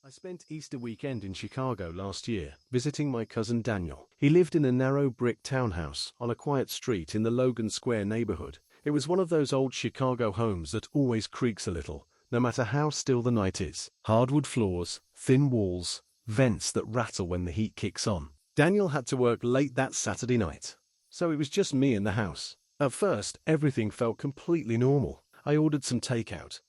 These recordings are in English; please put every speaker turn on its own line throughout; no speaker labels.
I spent Easter weekend in Chicago last year, visiting my cousin Daniel. He lived in a narrow brick townhouse on a quiet street in the Logan Square neighborhood. It was one of those old Chicago homes that always creaks a little, no matter how still the night is. Hardwood floors, thin walls, vents that rattle when the heat kicks on. Daniel had to work late that Saturday night, so it was just me in the house. At first, everything felt completely normal. I ordered some takeout,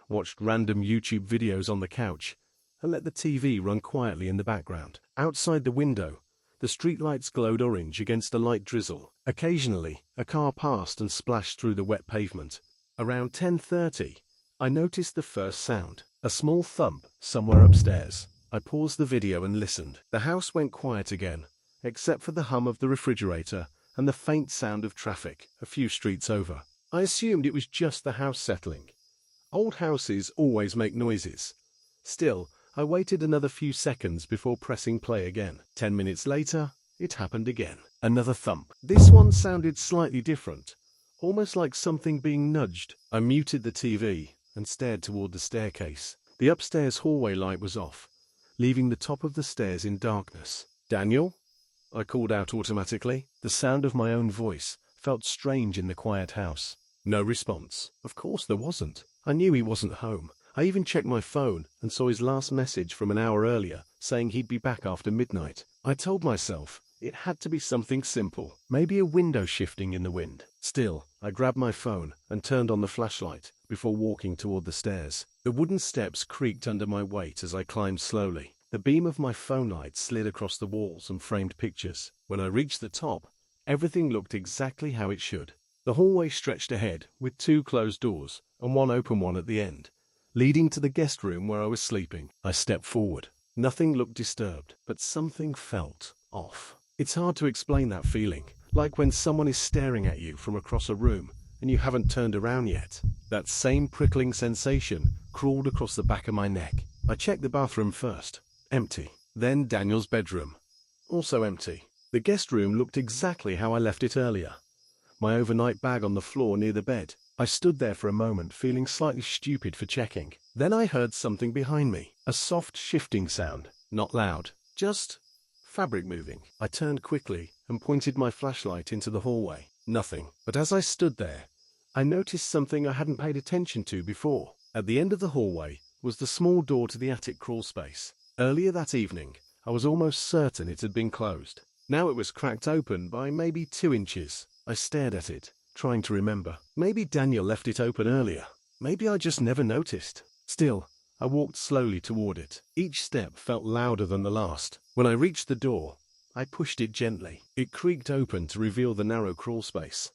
watched random YouTube videos on the couch, and let the TV run quietly in the background. Outside the window, the streetlights glowed orange against a light drizzle. Occasionally, a car passed and splashed through the wet pavement. Around 10:30, I noticed the first sound, a small thump somewhere upstairs. I paused the video and listened. The house went quiet again, except for the hum of the refrigerator and the faint sound of traffic a few streets over. I assumed it was just the house settling. Old houses always make noises. Still, I waited another few seconds before pressing play again. 10 minutes later, it happened again. Another thump. This one sounded slightly different, almost like something being nudged. I muted the TV and stared toward the staircase. The upstairs hallway light was off, leaving the top of the stairs in darkness. "Daniel?" I called out automatically. The sound of my own voice felt strange in the quiet house. No response. Of course there wasn't. I knew he wasn't home. I even checked my phone and saw his last message from an hour earlier, saying he'd be back after midnight. I told myself it had to be something simple, maybe a window shifting in the wind. Still, I grabbed my phone and turned on the flashlight before walking toward the stairs. The wooden steps creaked under my weight as I climbed slowly. The beam of my phone light slid across the walls and framed pictures. When I reached the top, everything looked exactly how it should. The hallway stretched ahead, with 2 closed doors and one open one at the end, leading to the guest room where I was sleeping. I stepped forward. Nothing looked disturbed, but something felt off. It's hard to explain that feeling, like when someone is staring at you from across a room and you haven't turned around yet. That same prickling sensation crawled across the back of my neck. I checked the bathroom first. Empty. Then Daniel's bedroom. Also empty. The guest room looked exactly how I left it earlier. My overnight bag on the floor near the bed. I stood there for a moment, feeling slightly stupid for checking. Then I heard something behind me. A soft shifting sound. Not loud. Just fabric moving. I turned quickly and pointed my flashlight into the hallway. Nothing. But as I stood there, I noticed something I hadn't paid attention to before. At the end of the hallway was the small door to the attic crawl space. Earlier that evening, I was almost certain it had been closed. Now it was cracked open by maybe 2 inches. I stared at it, trying to remember. Maybe Daniel left it open earlier. Maybe I just never noticed. Still, I walked slowly toward it. Each step felt louder than the last. When I reached the door, I pushed it gently. It creaked open to reveal the narrow crawl space.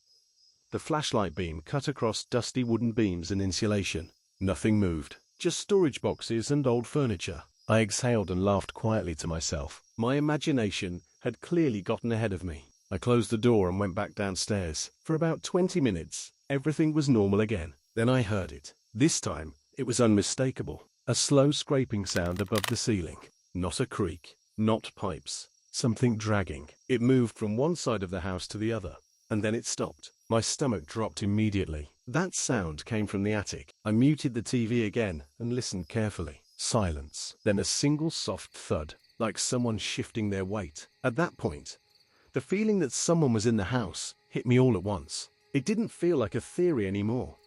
The flashlight beam cut across dusty wooden beams and insulation. Nothing moved. Just storage boxes and old furniture. I exhaled and laughed quietly to myself. My imagination had clearly gotten ahead of me. I closed the door and went back downstairs. For about 20 minutes, everything was normal again. Then I heard it. This time, it was unmistakable. A slow scraping sound above the ceiling. Not a creak. Not pipes. Something dragging. It moved from one side of the house to the other, and then it stopped. My stomach dropped immediately. That sound came from the attic. I muted the TV again and listened carefully. Silence. Then a single soft thud, like someone shifting their weight. At that point, the feeling that someone was in the house hit me all at once. It didn't feel like a theory anymore.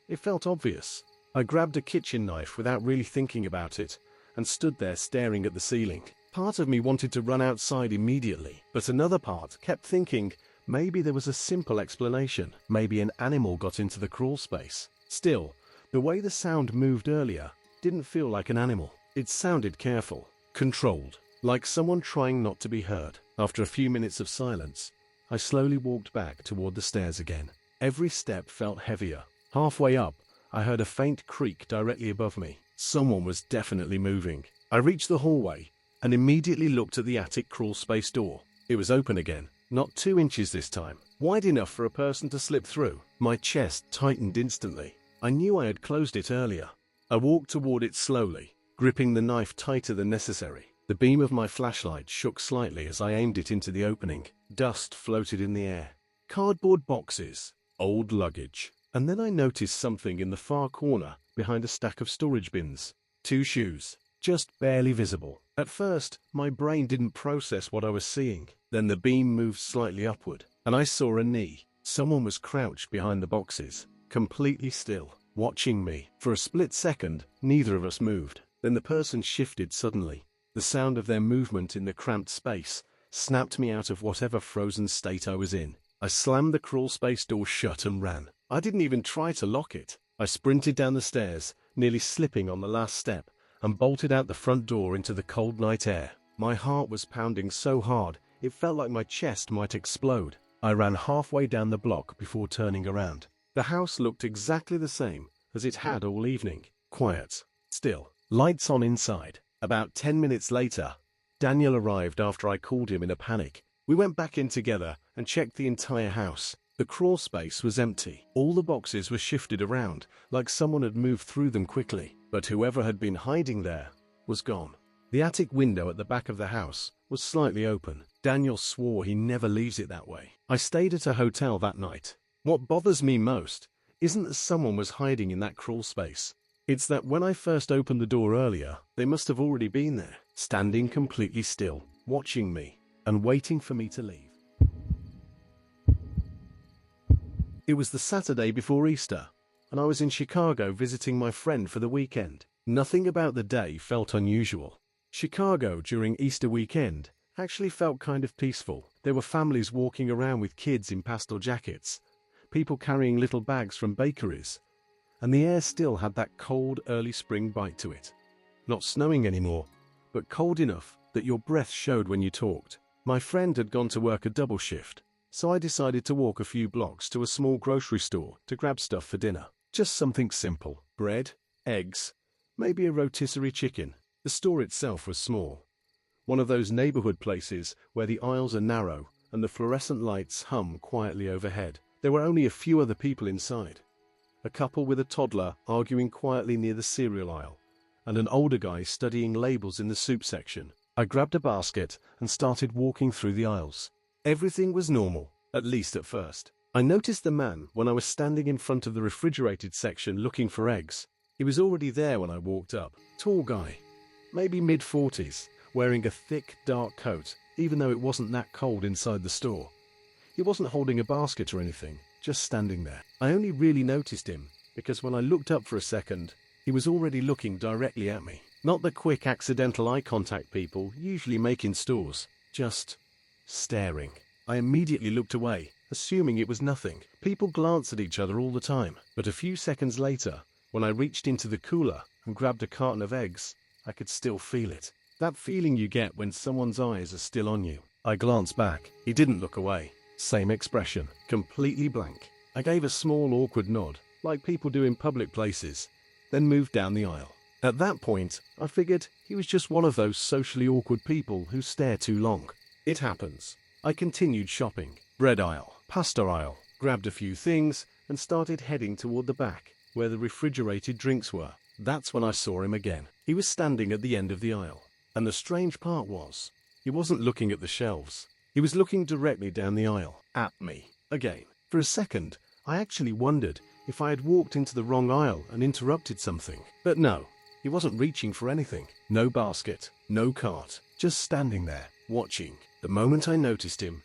It felt obvious. I grabbed a kitchen knife without really thinking about it and stood there staring at the ceiling. Part of me wanted to run outside immediately, but another part kept thinking maybe there was a simple explanation. Maybe an animal got into the crawl space. Still, the way the sound moved earlier didn't feel like an animal. It sounded careful, controlled, like someone trying not to be heard. After a few minutes of silence, I slowly walked back toward the stairs again. Every step felt heavier. Halfway up, I heard a faint creak directly above me. Someone was definitely moving. I reached the hallway and immediately looked at the attic crawl space door. It was open again, not 2 inches this time, wide enough for a person to slip through. My chest tightened instantly. I knew I had closed it earlier. I walked toward it slowly, gripping the knife tighter than necessary. The beam of my flashlight shook slightly as I aimed it into the opening. Dust floated in the air. Cardboard boxes, old luggage. And then I noticed something in the far corner behind a stack of storage bins. 2 shoes. just barely visible. At first, my brain didn't process what I was seeing. Then the beam moved slightly upward, and I saw a knee. Someone was crouched behind the boxes, completely still, watching me. For a split second, neither of us moved. Then the person shifted suddenly. The sound of their movement in the cramped space snapped me out of whatever frozen state I was in. I slammed the crawl space door shut and ran. I didn't even try to lock it. I sprinted down the stairs, nearly slipping on the last step, and bolted out the front door into the cold night air. My heart was pounding so hard, it felt like my chest might explode. I ran halfway down the block before turning around. The house looked exactly the same as it had all evening. Quiet, still, lights on inside. About 10 minutes later, Daniel arrived after I called him in a panic. We went back in together and checked the entire house. The crawl space was empty. All the boxes were shifted around, like someone had moved through them quickly. But whoever had been hiding there was gone. The attic window at the back of the house was slightly open. Daniel swore he never leaves it that way. I stayed at a hotel that night. What bothers me most isn't that someone was hiding in that crawl space. It's that when I first opened the door earlier, they must have already been there, standing completely still, watching me, and waiting for me to leave. It was the Saturday before Easter, and I was in Chicago visiting my friend for the weekend. Nothing about the day felt unusual. Chicago during Easter weekend actually felt kind of peaceful. There were families walking around with kids in pastel jackets, people carrying little bags from bakeries, and the air still had that cold early spring bite to it. Not snowing anymore, but cold enough that your breath showed when you talked. My friend had gone to work a double shift, so I decided to walk a few blocks to a small grocery store to grab stuff for dinner. Just something simple. Bread, eggs, maybe a rotisserie chicken. The store itself was small. One of those neighborhood places where the aisles are narrow and the fluorescent lights hum quietly overhead. There were only a few other people inside. A couple with a toddler arguing quietly near the cereal aisle, and an older guy studying labels in the soup section. I grabbed a basket and started walking through the aisles. Everything was normal, at least at first. I noticed the man when I was standing in front of the refrigerated section looking for eggs. He was already there when I walked up. Tall guy, maybe mid-40s, wearing a thick, dark coat, even though it wasn't that cold inside the store. He wasn't holding a basket or anything, just standing there. I only really noticed him because when I looked up for a second, he was already looking directly at me. Not the quick accidental eye contact people usually make in stores, just staring. I immediately looked away, assuming it was nothing. People glance at each other all the time, but a few seconds later, when I reached into the cooler and grabbed a carton of eggs, I could still feel it. That feeling you get when someone's eyes are still on you. I glanced back. He didn't look away. Same expression, completely blank. I gave a small awkward nod, like people do in public places, then moved down the aisle. At that point, I figured he was just one of those socially awkward people who stare too long. It happens. I continued shopping. Bread aisle, pasta aisle, grabbed a few things, and started heading toward the back, where the refrigerated drinks were. That's when I saw him again. He was standing at the end of the aisle. And the strange part was, he wasn't looking at the shelves. He was looking directly down the aisle, at me, again. For a second, I actually wondered if I had walked into the wrong aisle and interrupted something. But no, he wasn't reaching for anything. No basket, no cart, just standing there, watching. The moment I noticed him,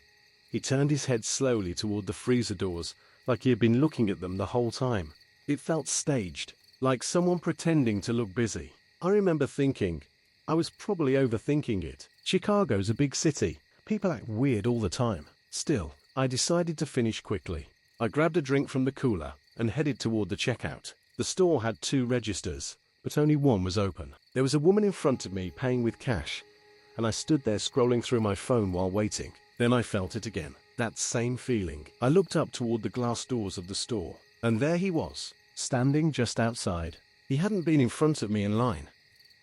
he turned his head slowly toward the freezer doors, like he had been looking at them the whole time. It felt staged, like someone pretending to look busy. I remember thinking, I was probably overthinking it. Chicago's a big city. People act weird all the time. Still, I decided to finish quickly. I grabbed a drink from the cooler and headed toward the checkout. The store had 2 registers, but only one was open. There was a woman in front of me paying with cash, and I stood there scrolling through my phone while waiting. Then I felt it again, that same feeling. I looked up toward the glass doors of the store, and there he was, standing just outside. He hadn't been in front of me in line,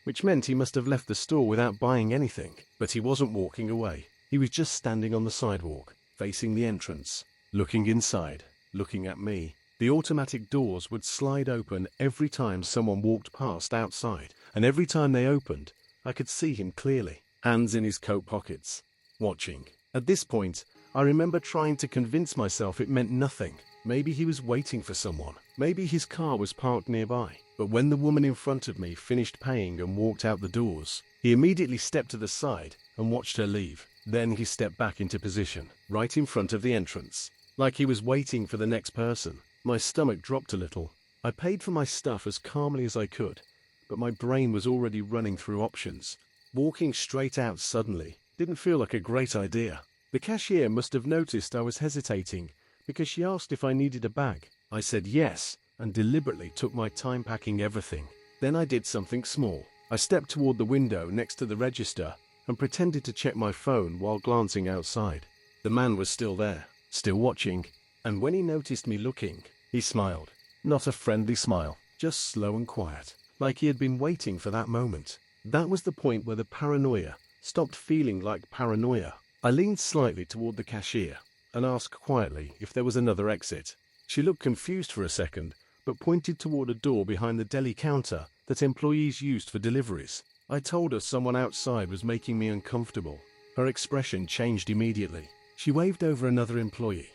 which meant he must have left the store without buying anything. But he wasn't walking away. He was just standing on the sidewalk, facing the entrance, looking inside, looking at me. The automatic doors would slide open every time someone walked past outside, and every time they opened, I could see him clearly, hands in his coat pockets, watching. At this point, I remember trying to convince myself it meant nothing. Maybe he was waiting for someone. Maybe his car was parked nearby. But when the woman in front of me finished paying and walked out the doors, he immediately stepped to the side and watched her leave. Then he stepped back into position, right in front of the entrance, like he was waiting for the next person. My stomach dropped a little. I paid for my stuff as calmly as I could, but my brain was already running through options. Walking straight out suddenly didn't feel like a great idea. The cashier must have noticed I was hesitating because she asked if I needed a bag. I said yes and deliberately took my time packing everything. Then I did something small. I stepped toward the window next to the register and pretended to check my phone while glancing outside. The man was still there, still watching, and when he noticed me looking, he smiled. Not a friendly smile, just slow and quiet, like he had been waiting for that moment. That was the point where the paranoia stopped feeling like paranoia. I leaned slightly toward the cashier and asked quietly if there was another exit. She looked confused for a second, but pointed toward a door behind the deli counter that employees used for deliveries. I told her someone outside was making me uncomfortable. Her expression changed immediately. She waved over another employee,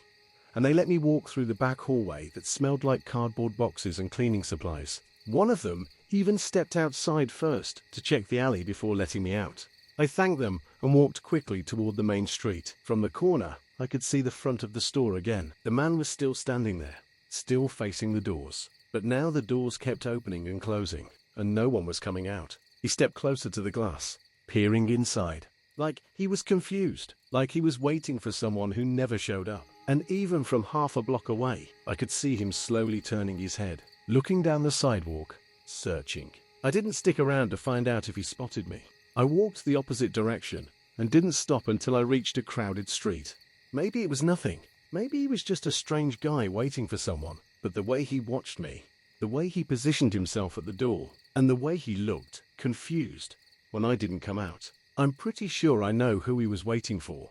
and they let me walk through the back hallway that smelled like cardboard boxes and cleaning supplies. One of them even stepped outside first to check the alley before letting me out. I thanked them and walked quickly toward the main street. From the corner, I could see the front of the store again. The man was still standing there, still facing the doors. But now the doors kept opening and closing, and no one was coming out. He stepped closer to the glass, peering inside, like he was confused, like he was waiting for someone who never showed up. And even from half a block away, I could see him slowly turning his head, looking down the sidewalk, searching. I didn't stick around to find out if he spotted me. I walked the opposite direction and didn't stop until I reached a crowded street. Maybe it was nothing. Maybe he was just a strange guy waiting for someone. But the way he watched me, the way he positioned himself at the door, and the way he looked confused when I didn't come out. I'm pretty sure I know who he was waiting for.